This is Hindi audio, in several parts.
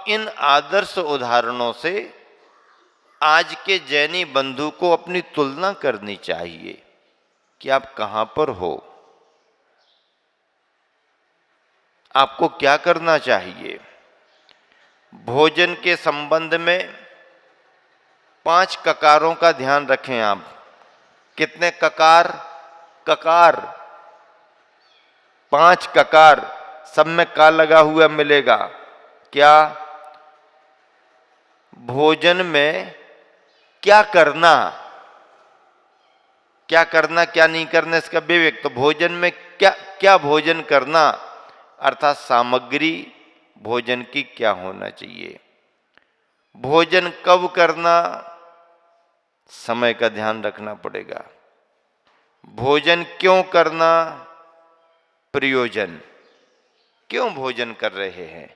इन आदर्श उदाहरणों से आज के जैनी बंधु को अपनी तुलना करनी चाहिए कि आप कहां पर हो, आपको क्या करना चाहिए। भोजन के संबंध में 5 ककारों का ध्यान रखें आप। कितने ककार? ककार 5 ककार, सब में का लगा हुआ मिलेगा। क्या? भोजन में क्या करना, क्या करना क्या नहीं करना, इसका विवेक। तो भोजन में क्या क्या भोजन करना, अर्थात सामग्री भोजन की क्या होना चाहिए। भोजन कब करना, समय का ध्यान रखना पड़ेगा। भोजन क्यों करना, प्रयोजन। क्यों भोजन कर रहे हैं,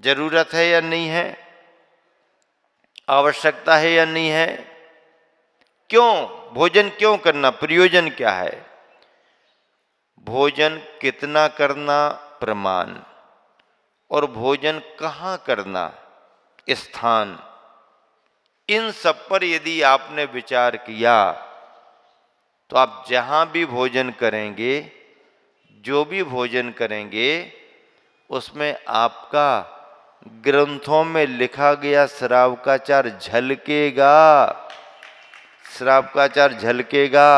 जरूरत है या नहीं है, आवश्यकता है या नहीं है, क्यों भोजन क्यों करना, प्रयोजन क्या है। भोजन कितना करना, प्रमाण। और भोजन कहाँ करना, स्थान। इन सब पर यदि आपने विचार किया तो आप जहां भी भोजन करेंगे, जो भी भोजन करेंगे, उसमें आपका ग्रंथों में लिखा गया श्रावकाचार झलकेगा, श्रावकाचार झलकेगा।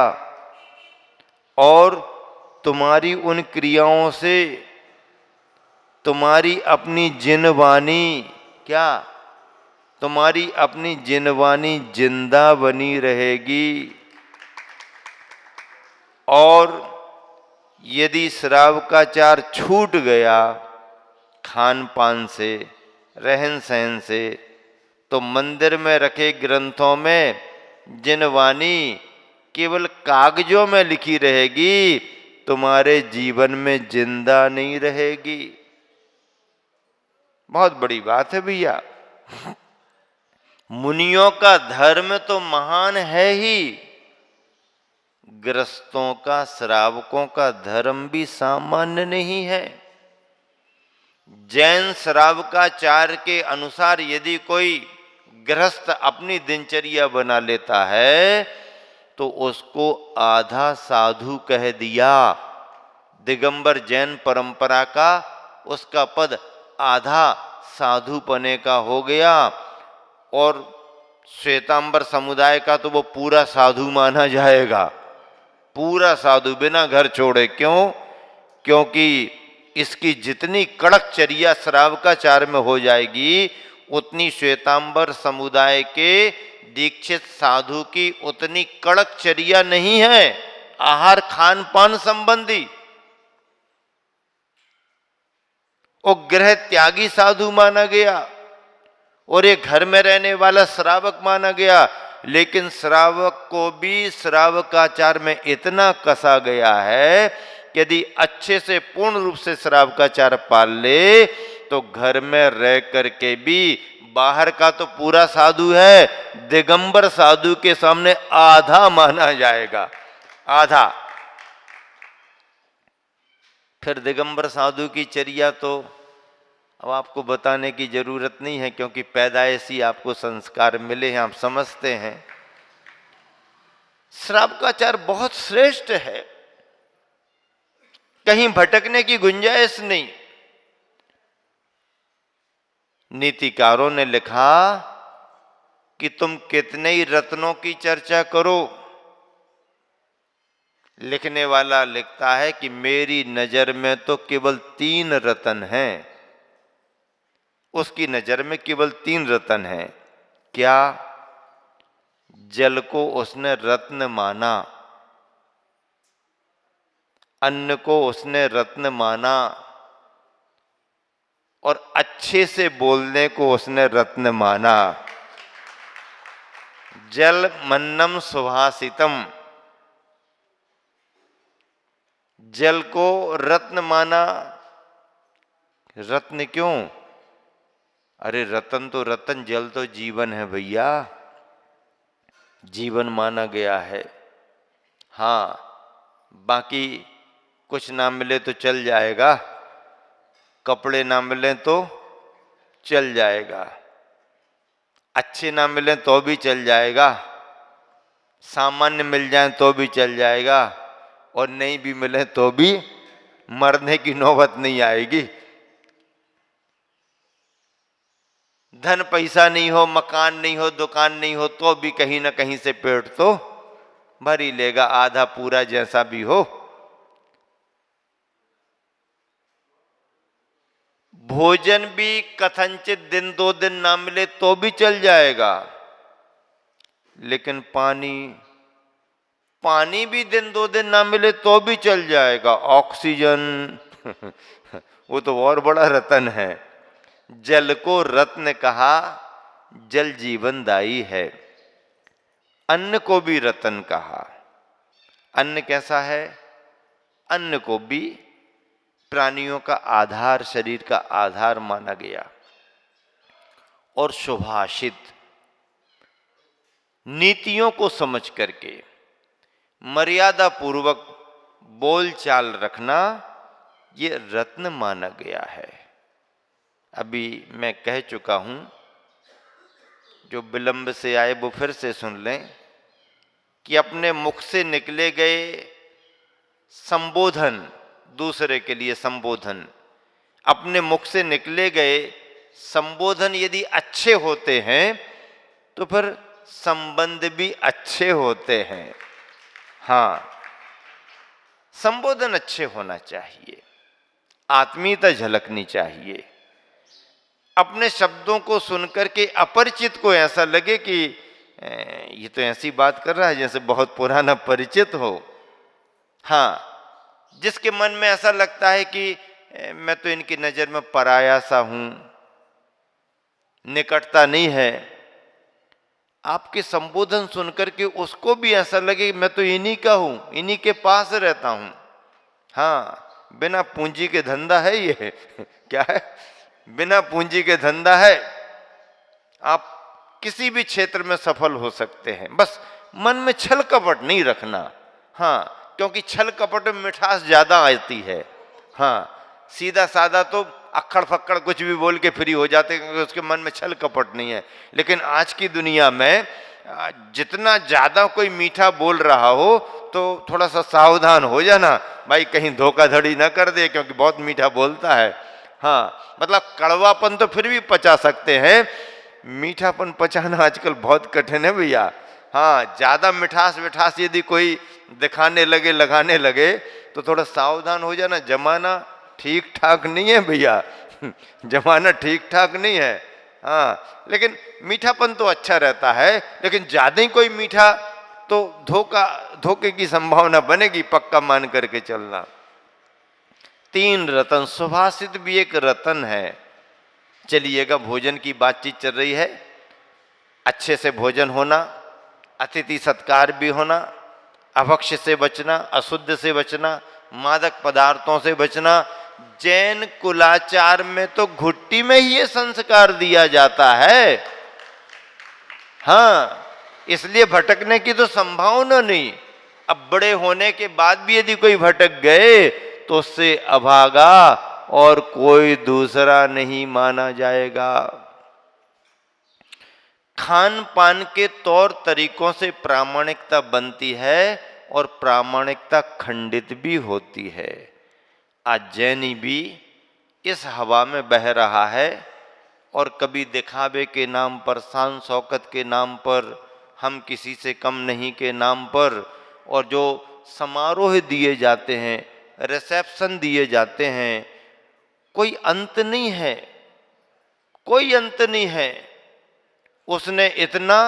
और तुम्हारी उन क्रियाओं से तुम्हारी अपनी जिनवानी, क्या? तुम्हारी अपनी जिनवानी जिंदा बनी रहेगी। और यदि श्रावकाचार छूट गया खान पान से, रहन सहन से, तो मंदिर में रखे ग्रंथों में जिनवानी केवल कागजों में लिखी रहेगी, तुम्हारे जीवन में जिंदा नहीं रहेगी। बहुत बड़ी बात है भैया। मुनियों का धर्म तो महान है ही, गृहस्थों का, श्रावकों का धर्म भी सामान्य नहीं है। जैन श्रावकाचार के अनुसार यदि कोई गृहस्थ अपनी दिनचर्या बना लेता है तो उसको आधा साधु कह दिया। दिगंबर जैन परंपरा का उसका पद आधा साधु पने का हो गया, और श्वेतांबर समुदाय का तो वो पूरा साधु माना जाएगा, पूरा साधु बिना घर छोड़े। क्यों? क्योंकि इसकी जितनी कड़क चर्या श्रावकाचार में हो जाएगी, उतनी श्वेतांबर समुदाय के दीक्षित साधु की उतनी कड़क चर्या नहीं है आहार खान पान संबंधी। वो गृह त्यागी साधु माना गया और ये घर में रहने वाला श्रावक माना गया। लेकिन श्रावक को भी श्रावकाचार में इतना कसा गया है कि यदि अच्छे से पूर्ण रूप से श्रावकाचार पाल ले तो घर में रह करके भी बाहर का तो पूरा साधु है, दिगंबर साधु के सामने आधा माना जाएगा, आधा। फिर दिगंबर साधु की चर्या तो अब आपको बताने की जरूरत नहीं है, क्योंकि पैदाइशी आपको संस्कार मिले हैं, आप समझते हैं। श्रावकाचार बहुत श्रेष्ठ है, कहीं भटकने की गुंजाइश नहीं। नीतिकारों ने लिखा कि तुम कितने ही रत्नों की चर्चा करो, लिखने वाला लिखता है कि मेरी नजर में तो केवल 3 रत्न हैं। उसकी नजर में केवल 3 रत्न हैं। क्या? जल को उसने रत्न माना, अन्न को उसने रत्न माना, और अच्छे से बोलने को उसने रत्न माना। जल मन्नम सुभाषितम, जल को रत्न माना। रत्न क्यों? अरे रतन तो रतन, जल तो जीवन है भैया, जीवन माना गया है। हाँ, बाकी कुछ ना मिले तो चल जाएगा, कपड़े ना मिले तो चल जाएगा, अच्छे ना मिले तो भी चल जाएगा, सामान्य मिल जाए तो भी चल जाएगा, और नहीं भी मिले तो भी मरने की नौबत नहीं आएगी। धन पैसा नहीं हो, मकान नहीं हो, दुकान नहीं हो, तो भी कहीं ना कहीं से पेट तो भर ही लेगा, आधा पूरा जैसा भी हो। भोजन भी कथनचित दिन दो दिन ना मिले तो भी चल जाएगा, लेकिन पानी भी दिन दो दिन ना मिले तो भी चल जाएगा। ऑक्सीजन वो तो और बड़ा रतन है। जल को रत्न कहा, जल जीवनदायी है। अन्न को भी रतन कहा। अन्न कैसा है? अन्न को भी प्राणियों का आधार, शरीर का आधार माना गया। और सुभाषित नीतियों को समझ करके मर्यादा पूर्वक बोलचाल रखना, ये रत्न माना गया है। अभी मैं कह चुका हूं, जो विलंब से आए वो फिर से सुन लें कि अपने मुख से निकले गए संबोधन, दूसरे के लिए संबोधन, अपने मुख से निकले गए संबोधन यदि अच्छे होते हैं तो फिर संबंध भी अच्छे होते हैं। हाँ, संबोधन अच्छे होना चाहिए, आत्मीयता झलकनी चाहिए। अपने शब्दों को सुनकर के अपरिचित को ऐसा लगे कि ये तो ऐसी बात कर रहा है जैसे बहुत पुराना परिचित हो। हाँ, जिसके मन में ऐसा लगता है कि मैं तो इनकी नजर में पराया सा हूं, निकटता नहीं है, आपके संबोधन सुनकर के उसको भी ऐसा लगे मैं तो इन्हीं का हूं, इन्हीं के पास रहता हूं। हाँ, बिना पूंजी के धंधा है ये क्या है? बिना पूंजी के धंधा है। आप किसी भी क्षेत्र में सफल हो सकते हैं, बस मन में छल कपट नहीं रखना। हाँ, क्योंकि छल कपट में मिठास ज्यादा आती है। हाँ, सीधा साधा तो अक्खड़ फक्कड़ कुछ भी बोल के फ्री हो जाते हैं, क्योंकि उसके मन में छल कपट नहीं है। लेकिन आज की दुनिया में जितना ज्यादा कोई मीठा बोल रहा हो तो थोड़ा सा सावधान हो जाना भाई, कहीं धोखाधड़ी ना कर दे, क्योंकि बहुत मीठा बोलता है। हाँ, मतलब कड़वापन तो फिर भी पचा सकते हैं, मीठापन पचाना आजकल बहुत कठिन है भैया। हाँ, ज्यादा मिठास यदि कोई दिखाने लगे, लगाने लगे, तो थोड़ा सावधान हो जाना। जमाना ठीक ठाक नहीं है भैया जमाना ठीक ठाक नहीं है। हाँ, लेकिन मीठापन तो अच्छा रहता है, लेकिन ज्यादा ही कोई मीठा तो धोखे की संभावना बनेगी, पक्का मान करके चलना। 3 रतन, सुभाषित भी एक रतन है। चलिएगा, भोजन की बातचीत चल रही है, अच्छे से भोजन होना, अतिथि सत्कार भी होना, अभक्ष्य से बचना, अशुद्ध से बचना, मादक पदार्थों से बचना। जैन कुलाचार में तो घुट्टी में ही ये संस्कार दिया जाता है। हाँ, इसलिए भटकने की तो संभावना नहीं। अब बड़े होने के बाद भी यदि कोई भटक गए तो उससे अभागा और कोई दूसरा नहीं माना जाएगा। खान पान के तौर तरीकों से प्रामाणिकता बनती है और प्रामाणिकता खंडित भी होती है। आज जैनी भी इस हवा में बह रहा है और कभी दिखावे के नाम पर, शान शौकत के नाम पर, हम किसी से कम नहीं के नाम पर, और जो समारोह दिए जाते हैं, रिसेप्शन दिए जाते हैं, कोई अंत नहीं है, कोई अंत नहीं है। उसने इतना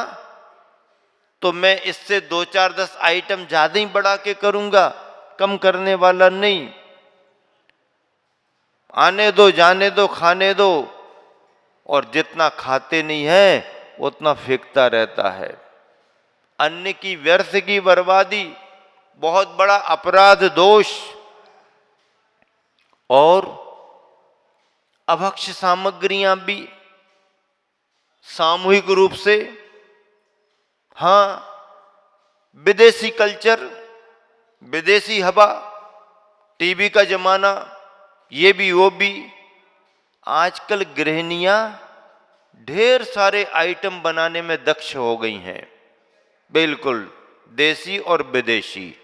तो मैं इससे 2-4-10 आइटम ज्यादा ही बढ़ा के करूंगा, कम करने वाला नहीं। आने दो, जाने दो, खाने दो, और जितना खाते नहीं है उतना फेंकता रहता है। अन्न की व्यर्थ की बर्बादी बहुत बड़ा अपराध, दोष। और अभक्ष्य सामग्रियां भी सामूहिक रूप से, हाँ, विदेशी कल्चर, विदेशी हवा, टीवी का जमाना, ये भी वो भी। आजकल गृहिणियां ढेर सारे आइटम बनाने में दक्ष हो गई हैं, बिल्कुल देसी और विदेशी।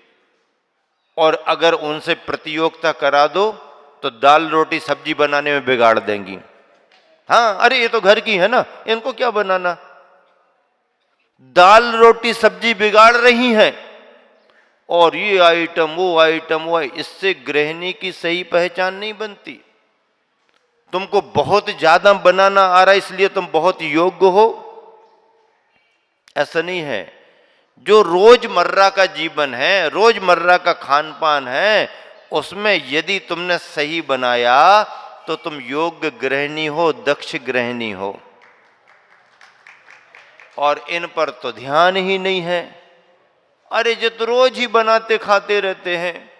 और अगर उनसे प्रतियोगिता करा दो तो दाल रोटी सब्जी बनाने में बिगाड़ देंगी। हाँ, अरे ये तो घर की है ना, इनको क्या बनाना। दाल रोटी सब्जी बिगाड़ रही हैं और ये आइटम वो आइटम वो, इससे गृहिणी की सही पहचान नहीं बनती। तुमको बहुत ज्यादा बनाना आ रहा है इसलिए तुम बहुत योग्य हो, ऐसा नहीं है। जो रोजमर्रा का जीवन है, रोजमर्रा का खान पान है, उसमें यदि तुमने सही बनाया तो तुम योग्य गृहिणी हो, दक्ष गृहिणी हो। और इन पर तो ध्यान ही नहीं है। अरे जो तो रोज ही बनाते खाते रहते हैं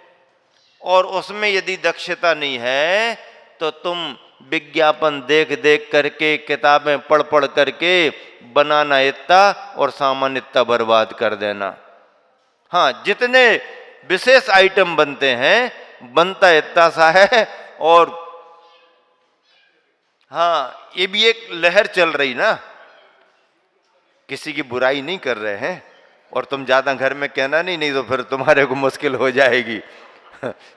और उसमें यदि दक्षता नहीं है तो तुम विज्ञापन देख देख करके, किताबें पढ़ पढ़ करके बनाना इतना और सामान इतना बर्बाद कर देना। हाँ, जितने विशेष आइटम बनते हैं बनता इतना सा है। और हाँ, ये भी एक लहर चल रही ना, किसी की बुराई नहीं कर रहे हैं और तुम ज्यादा घर में कहना नहीं तो फिर तुम्हारे को मुश्किल हो जाएगी।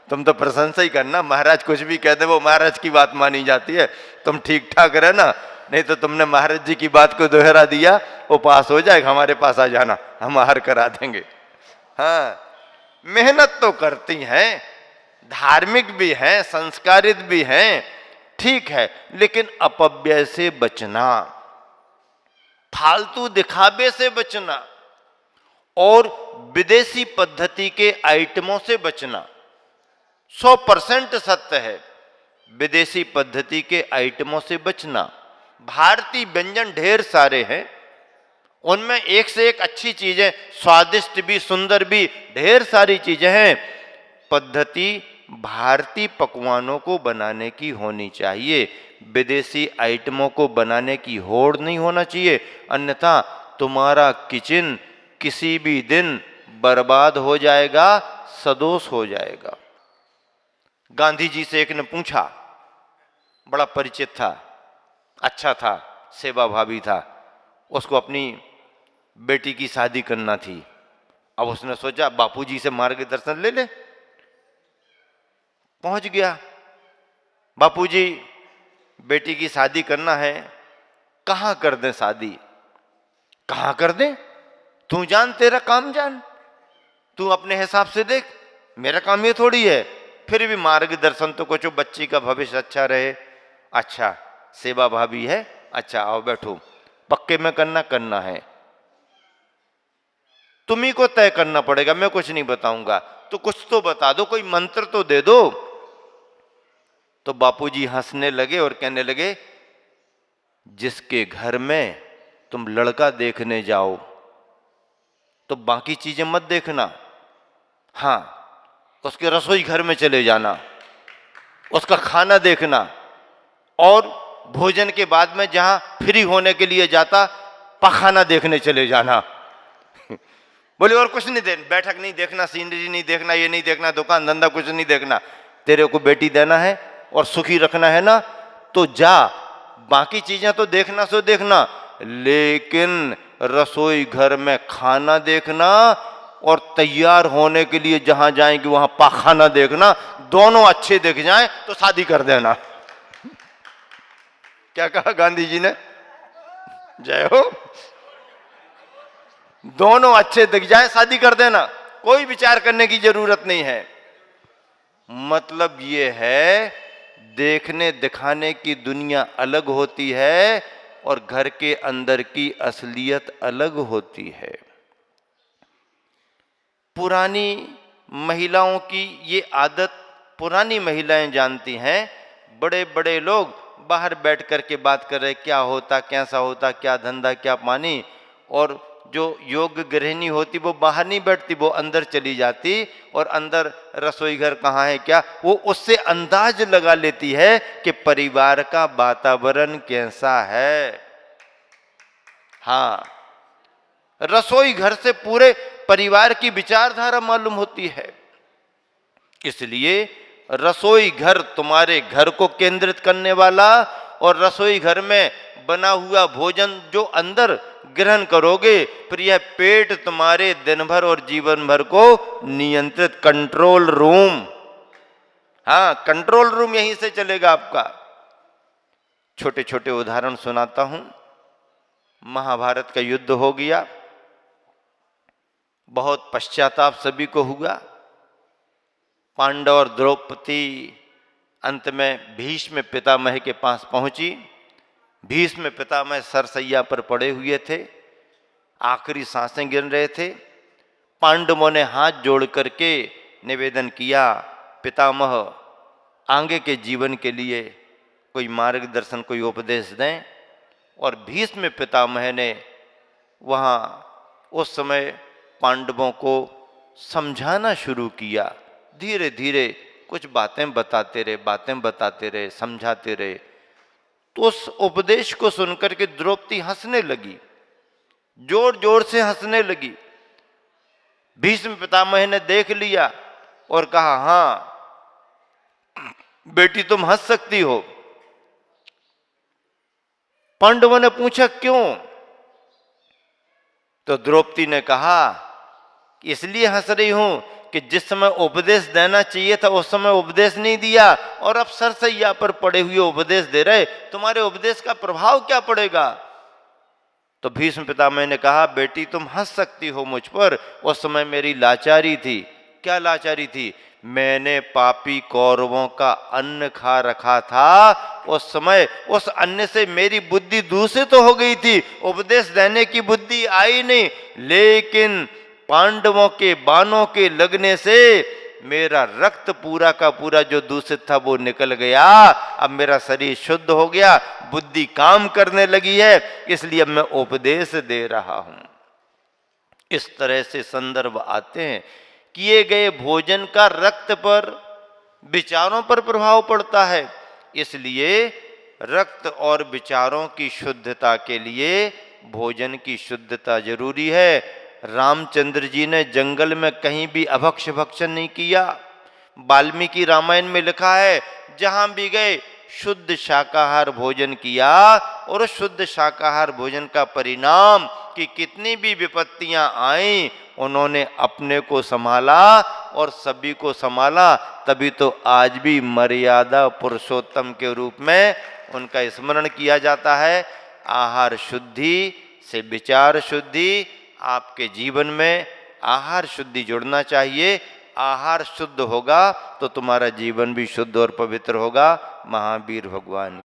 तुम तो प्रशंसा ही करना, महाराज कुछ भी कहते वो महाराज की बात मानी जाती है, तुम ठीक ठाक रहना, नहीं तो तुमने महाराज जी की बात को दोहरा दिया, वो पास हो जाएगा, हमारे पास आ जाना, हम आहार करा देंगे। हाँ, मेहनत तो करती हैं, धार्मिक भी हैं, संस्कारित भी हैं, ठीक है, लेकिन अपव्यय से बचना, फालतू दिखावे से बचना और विदेशी पद्धति के आइटमों से बचना। 100% सत्य है, विदेशी पद्धति के आइटमों से बचना। भारतीय व्यंजन ढेर सारे हैं, उनमें एक से एक अच्छी चीजें, स्वादिष्ट भी सुंदर भी ढेर सारी चीजें हैं। पद्धति भारतीय पकवानों को बनाने की होनी चाहिए, विदेशी आइटमों को बनाने की होड़ नहीं होना चाहिए, अन्यथा तुम्हारा किचन किसी भी दिन बर्बाद हो जाएगा, सदोष हो जाएगा। गांधी जी से एक ने पूछा, बड़ा परिचित था, अच्छा था, सेवा भावी था, उसको अपनी बेटी की शादी करना थी। अब उसने सोचा बापूजी से मार्गदर्शन ले ले। पहुंच गया, बापूजी बेटी की शादी करना है, कहां कर दें शादी, कहां कर दें, तू जान, तेरा काम जान, तू अपने हिसाब से देख, मेरा काम ये थोड़ी है। फिर भी मार्गदर्शन तो कुछ, बच्ची का भविष्य अच्छा रहे। अच्छा, सेवा भाभी है, अच्छा आओ बैठो, पक्के में करना है, तुम्ही को तय करना पड़ेगा, मैं कुछ नहीं बताऊंगा, तो कुछ तो बता दो, कोई मंत्र तो दे दो। तो बापूजी हंसने लगे और कहने लगे, जिसके घर में तुम लड़का देखने जाओ तो बाकी चीजें मत देखना, हाँ उसके रसोई घर में चले जाना, उसका खाना देखना, और भोजन के बाद में जहां फ्री होने के लिए जाता पखाना देखने चले जाना। बोले और कुछ नहीं देखना, बैठक नहीं देखना, सीनरी नहीं देखना, ये नहीं देखना, दुकान धंधा कुछ नहीं देखना, तेरे को बेटी देना है और सुखी रखना है ना, तो जा, बाकी चीजें तो देखना सो देखना, लेकिन रसोई घर में खाना देखना और तैयार होने के लिए जहां जाएंगे वहां पाखाना देखना, दोनों अच्छे दिख जाएं तो शादी कर देना। क्या कहा गांधी जी ने, जय हो, दोनों अच्छे दिख जाएं शादी कर देना, कोई विचार करने की जरूरत नहीं है। मतलब ये है, देखने दिखाने की दुनिया अलग होती है और घर के अंदर की असलियत अलग होती है। पुरानी महिलाओं की ये आदत पुरानी महिलाएं जानती हैं, बड़े बड़े लोग बाहर बैठ कर के बात कर रहे, क्या होता, कैसा होता, क्या धंधा, क्या पानी, और जो योग्य गृहिणी होती वो बाहर नहीं बैठती, वो अंदर चली जाती और अंदर रसोई घर कहाँ है क्या, वो उससे अंदाज लगा लेती है कि परिवार का वातावरण कैसा है। हाँ, रसोई घर से पूरे परिवार की विचारधारा मालूम होती है। इसलिए रसोई घर तुम्हारे घर को केंद्रित करने वाला और रसोई घर में बना हुआ भोजन जो अंदर ग्रहण करोगे, फिर यह पेट तुम्हारे दिन भर और जीवन भर को नियंत्रित, कंट्रोल रूम, हाँ कंट्रोल रूम यहीं से चलेगा आपका। छोटे छोटे उदाहरण सुनाता हूं। महाभारत का युद्ध हो गया, बहुत पश्चाताप सभी को हुआ। पांडव और द्रौपदी अंत में भीष्म पितामह के पास पहुंची। भीष्म पितामह सरसैया पर पड़े हुए थे, आखिरी सांसें गिन रहे थे। पांडवों ने हाथ जोड़ करके निवेदन किया, पितामह आगे के जीवन के लिए कोई मार्गदर्शन, कोई उपदेश दें। और भीष्म पितामह ने वहाँ उस समय पांडवों को समझाना शुरू किया। धीरे धीरे कुछ बातें बताते रहे, समझाते रहे। तो उस उपदेश को सुनकर के द्रौपदी हंसने लगी, जोर जोर से हंसने लगी। भीष्म पितामह ने देख लिया और कहा, हाँ बेटी तुम हंस सकती हो। पांडवों ने पूछा क्यों? तो द्रौपदी ने कहा, इसलिए हंस रही हूं कि जिस समय उपदेश देना चाहिए था उस समय उपदेश नहीं दिया, और अब सरसैया पर पड़े हुए उपदेश दे रहे, तुम्हारे उपदेश का प्रभाव क्या पड़ेगा? तो भीष्म पितामह ने कहा, बेटी तुम हंस सकती हो मुझ पर, उस समय मेरी लाचारी थी। क्या लाचारी थी? मैंने पापी कौरवों का अन्न खा रखा था, उस समय उस अन्न से मेरी बुद्धि दूषित तो हो गई थी, उपदेश देने की बुद्धि आई नहीं, लेकिन पांडवों के बाणों के लगने से मेरा रक्त पूरा का पूरा जो दूषित था वो निकल गया। अब मेरा शरीर शुद्ध हो गया, बुद्धि काम करने लगी है, इसलिए मैं उपदेश दे रहा हूं। इस तरह से संदर्भ आते हैं। किए गए भोजन का रक्त पर, विचारों पर प्रभाव पड़ता है, इसलिए रक्त और विचारों की शुद्धता के लिए भोजन की शुद्धता जरूरी है। रामचंद्र जी ने जंगल में कहीं भी अभक्ष भक्षण नहीं किया। वाल्मीकि रामायण में लिखा है, जहां भी गए शुद्ध शाकाहार भोजन किया, और शुद्ध शाकाहार भोजन का परिणाम कि कितनी भी विपत्तियां आई, उन्होंने अपने को संभाला और सभी को संभाला, तभी तो आज भी मर्यादा पुरुषोत्तम के रूप में उनका स्मरण किया जाता है। आहार शुद्धि से विचार शुद्धि, आपके जीवन में आहार शुद्धि जुड़ना चाहिए। आहार शुद्ध होगा तो तुम्हारा जीवन भी शुद्ध और पवित्र होगा। महावीर भगवान।